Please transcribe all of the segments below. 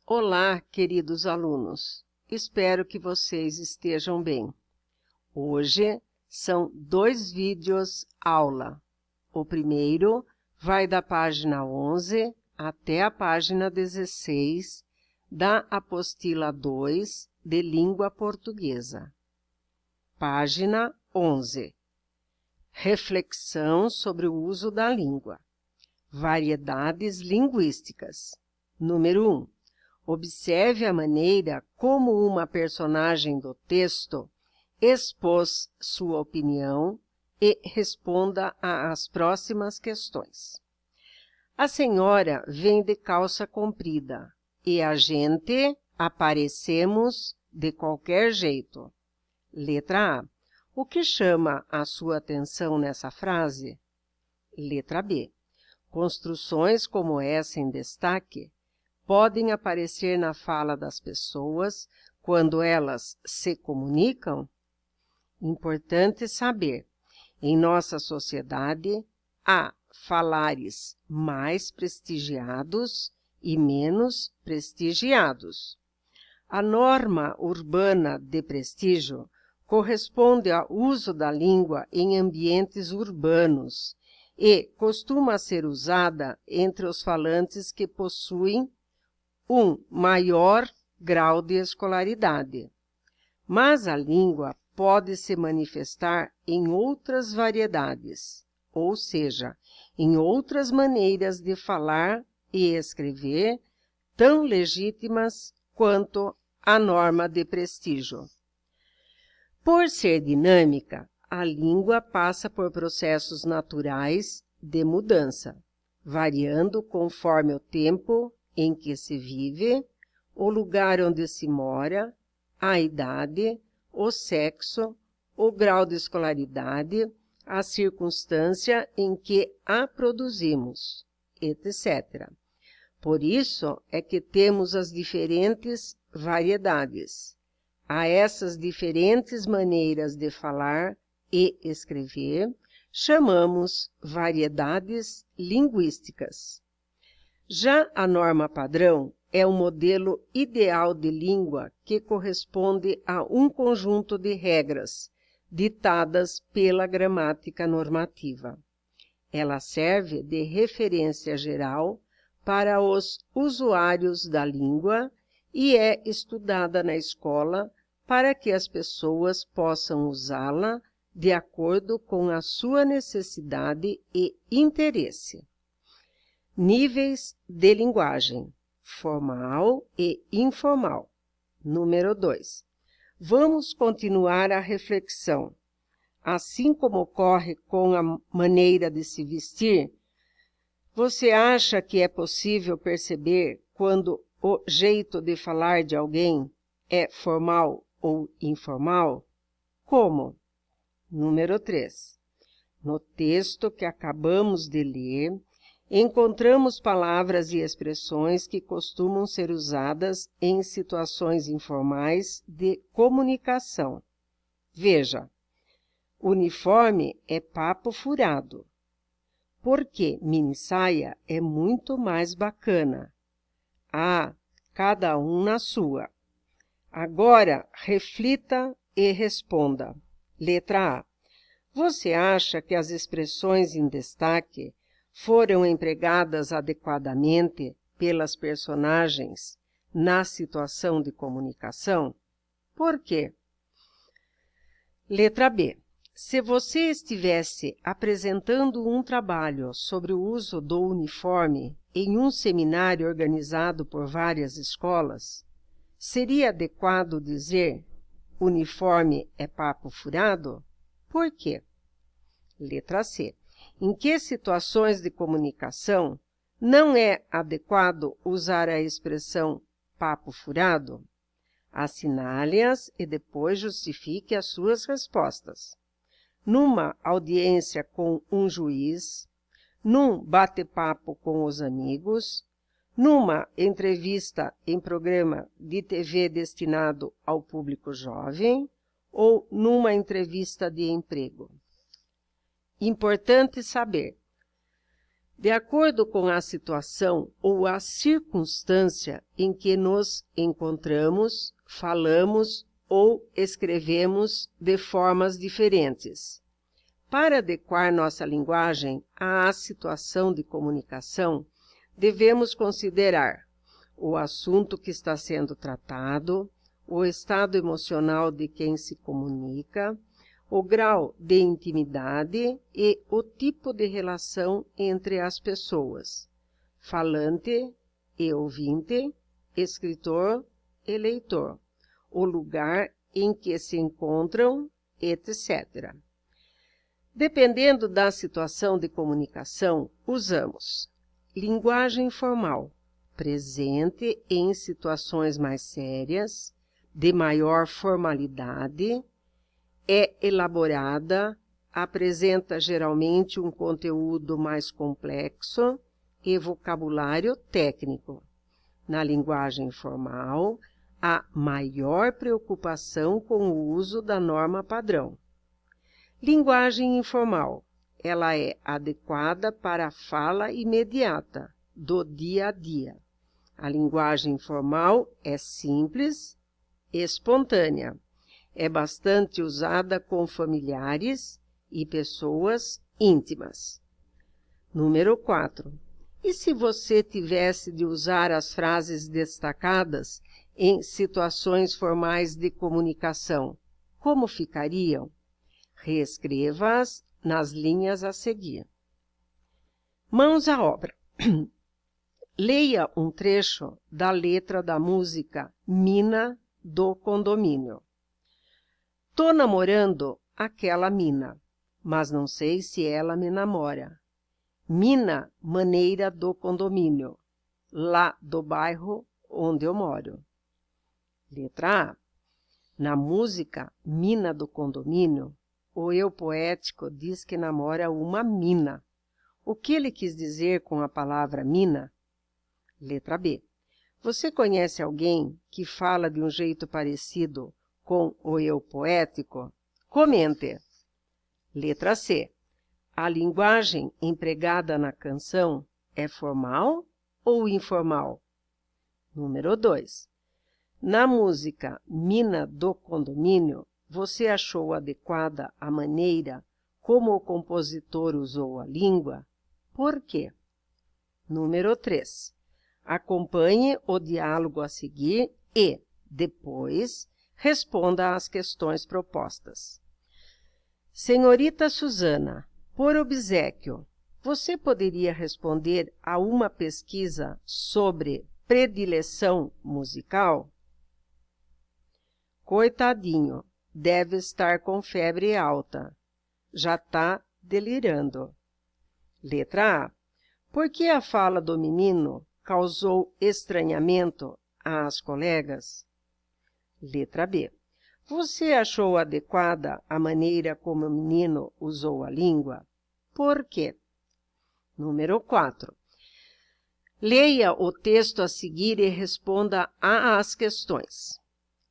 Olá, queridos alunos. Espero que vocês estejam bem. Hoje são 2 vídeos aula. O primeiro vai da página 11 até a página 16 da apostila 2 de língua portuguesa. Página 11. Reflexão sobre o uso da língua. Variedades linguísticas. Número 1. Observe a maneira como uma personagem do texto expôs sua opinião e responda às próximas questões. A senhora vem de calça comprida e a gente aparecemos de qualquer jeito. Letra A. O que chama a sua atenção nessa frase? Letra B. Construções como essa em destaque podem aparecer na fala das pessoas quando elas se comunicam? Importante saber, em nossa sociedade, há falares mais prestigiados e menos prestigiados. A norma urbana de prestígio corresponde ao uso da língua em ambientes urbanos e costuma ser usada entre os falantes que possuem um maior grau de escolaridade. Mas a língua pode se manifestar em outras variedades, ou seja, em outras maneiras de falar e escrever, tão legítimas quanto a norma de prestígio. Por ser dinâmica, a língua passa por processos naturais de mudança, variando conforme o tempo em que se vive, o lugar onde se mora, a idade, o sexo, o grau de escolaridade, a circunstância em que a produzimos, etc. Por isso é que temos as diferentes variedades. A essas diferentes maneiras de falar e escrever, chamamos variedades linguísticas. Já a norma padrão é um modelo ideal de língua que corresponde a um conjunto de regras ditadas pela gramática normativa. Ela serve de referência geral para os usuários da língua e é estudada na escola para que as pessoas possam usá-la de acordo com a sua necessidade e interesse. Níveis de linguagem, formal e informal. Número 2. Vamos continuar a reflexão. Assim como ocorre com a maneira de se vestir, você acha que é possível perceber quando o jeito de falar de alguém é formal ou informal? Como? Número 3. No texto que acabamos de ler, encontramos palavras e expressões que costumam ser usadas em situações informais de comunicação. Veja, uniforme é papo furado, porque minissaia é muito mais bacana. Ah, cada um na sua. Agora, reflita e responda. Letra A. Você acha que as expressões em destaque foram empregadas adequadamente pelas personagens na situação de comunicação? Por quê? Letra B. Se você estivesse apresentando um trabalho sobre o uso do uniforme em um seminário organizado por várias escolas, seria adequado dizer uniforme é papo furado? Por quê? Letra C. Em que situações de comunicação não é adequado usar a expressão papo furado? Assinale-as e depois justifique as suas respostas. Numa audiência com um juiz, num bate-papo com os amigos, numa entrevista em programa de TV destinado ao público jovem ou numa entrevista de emprego. Importante saber, De acordo com a situação ou a circunstância em que nos encontramos, falamos ou escrevemos de formas diferentes. Para adequar nossa linguagem à situação de comunicação, devemos considerar o assunto que está sendo tratado, o estado emocional de quem se comunica, o grau de intimidade e o tipo de relação entre as pessoas, falante e ouvinte, escritor e leitor, o lugar em que se encontram, etc. Dependendo da situação de comunicação, usamos linguagem formal, presente em situações mais sérias, de maior formalidade, é elaborada, apresenta geralmente um conteúdo mais complexo e vocabulário técnico. Na linguagem formal, há maior preocupação com o uso da norma padrão. Linguagem informal. Ela é adequada para a fala imediata, do dia a dia. A linguagem informal é simples, espontânea. É bastante usada com familiares e pessoas íntimas. Número 4. E se você tivesse de usar as frases destacadas em situações formais de comunicação, como ficariam? Reescreva-as nas linhas a seguir. Mãos à obra. Leia um trecho da letra da música Mina do Condomínio. Tô namorando aquela mina, mas não sei se ela me namora. Mina, maneira do condomínio, lá do bairro onde eu moro. Letra A. Na música Mina do Condomínio, o eu poético diz que namora uma mina. O que ele quis dizer com a palavra mina? Letra B. Você conhece alguém que fala de um jeito parecido com o eu poético? Comente. Letra C. A linguagem empregada na canção é formal ou informal? Número 2. Na música Mina do Condomínio, você achou adequada a maneira como o compositor usou a língua? Por quê? Número 3. Acompanhe o diálogo a seguir e, depois, responda às questões propostas. Senhorita Susana, por obséquio, você poderia responder a uma pesquisa sobre predileção musical? Coitadinho, deve estar com febre alta. Já está delirando. Letra A. Por que a fala do menino causou estranhamento às colegas? Letra B. Você achou adequada a maneira como o menino usou a língua? Por quê? Número 4. Leia o texto a seguir e responda às questões.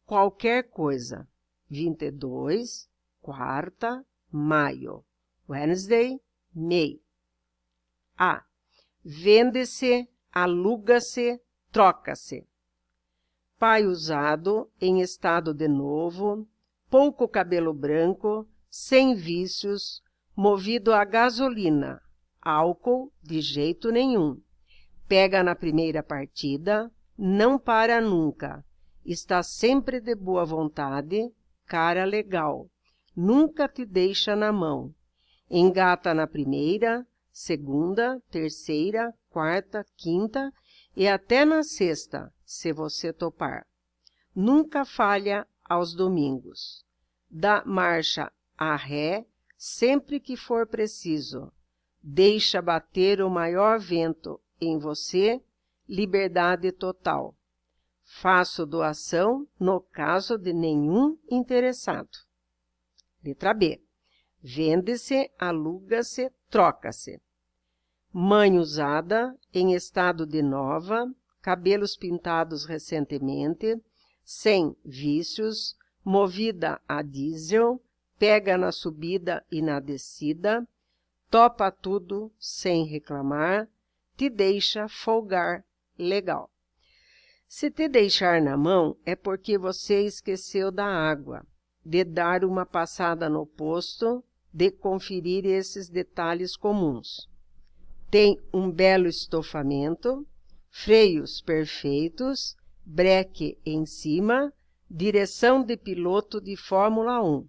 Qualquer coisa. 22, quarta, maio. Wednesday, May. A. Vende-se, aluga-se, troca-se. Pai usado, em estado de novo, pouco cabelo branco, sem vícios, movido a gasolina, álcool de jeito nenhum. Pega na primeira partida, não para nunca. Está sempre de boa vontade, cara legal. Nunca te deixa na mão. Engata na primeira, segunda, terceira, quarta, quinta e até na sexta, se você topar. Nunca falha aos domingos. Dá marcha a ré sempre que for preciso. Deixa bater o maior vento em você, liberdade total. Faço doação no caso de nenhum interessado. Letra B. Vende-se, aluga-se, troca-se. Mãe usada, em estado de nova, cabelos pintados recentemente, sem vícios, movida a diesel, pega na subida e na descida, topa tudo sem reclamar, te deixa folgar legal. Se te deixar na mão é porque você esqueceu da água, de dar uma passada no posto, de conferir esses detalhes comuns. Tem um belo estofamento, freios perfeitos, breque em cima, direção de piloto de Fórmula 1.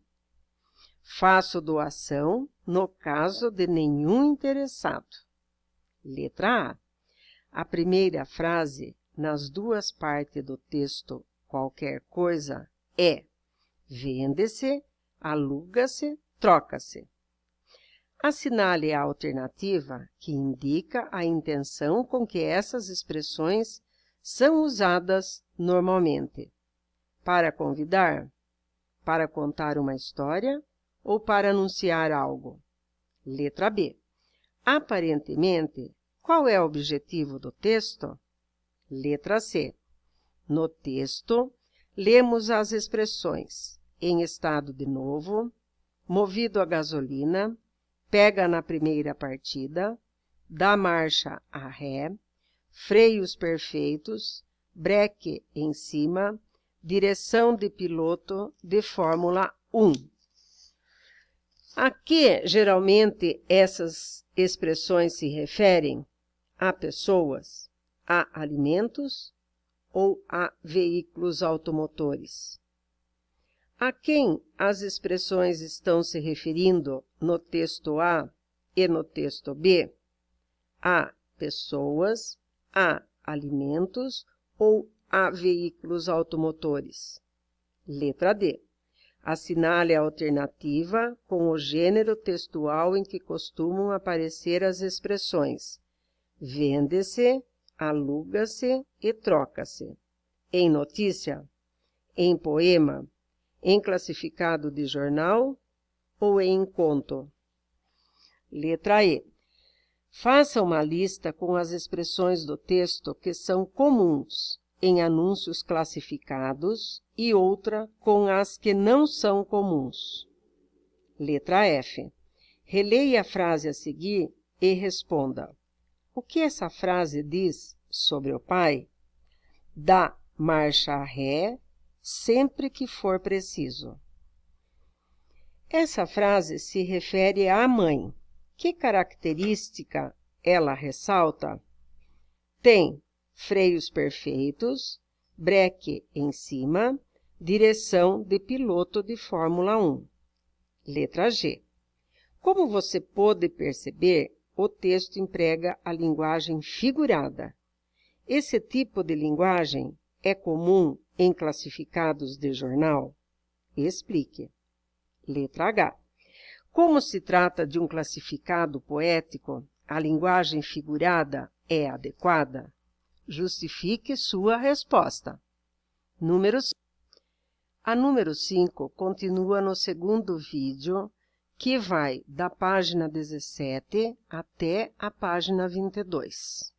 Faço doação no caso de nenhum interessado. Letra A. A primeira frase, nas duas partes do texto qualquer coisa, é: vende-se, aluga-se, troca-se. Assinale a alternativa que indica a intenção com que essas expressões são usadas normalmente. Para convidar, para contar uma história ou para anunciar algo. Letra B. Aparentemente, qual é o objetivo do texto? Letra C. No texto, lemos as expressões em estado de novo, movido a gasolina, pega na primeira partida, dá marcha a ré, freios perfeitos, breque em cima, direção de piloto de Fórmula 1. A que geralmente essas expressões se referem? A pessoas, a alimentos ou a veículos automotores? A quem as expressões estão se referindo no texto A e no texto B? A pessoas, a alimentos ou a veículos automotores? Letra D. Assinale a alternativa com o gênero textual em que costumam aparecer as expressões vende-se, aluga-se e troca-se. Em notícia, em poema, em classificado de jornal ou em conto? Letra E. Faça uma lista com as expressões do texto que são comuns em anúncios classificados e outra com as que não são comuns. Letra F. Releia a frase a seguir e responda: o que essa frase diz sobre o pai? Dá marcha a ré sempre que for preciso. Essa frase se refere à mãe. Que característica ela ressalta? Tem freios perfeitos, breque em cima, direção de piloto de Fórmula 1. Letra G. Como você pôde perceber, o texto emprega a linguagem figurada. Esse tipo de linguagem é comum em classificados de jornal? Explique. Letra H. Como se trata de um classificado poético, a linguagem figurada é adequada? Justifique sua resposta. Número 5. A número 5 continua no segundo vídeo, que vai da página 17 até a página 22.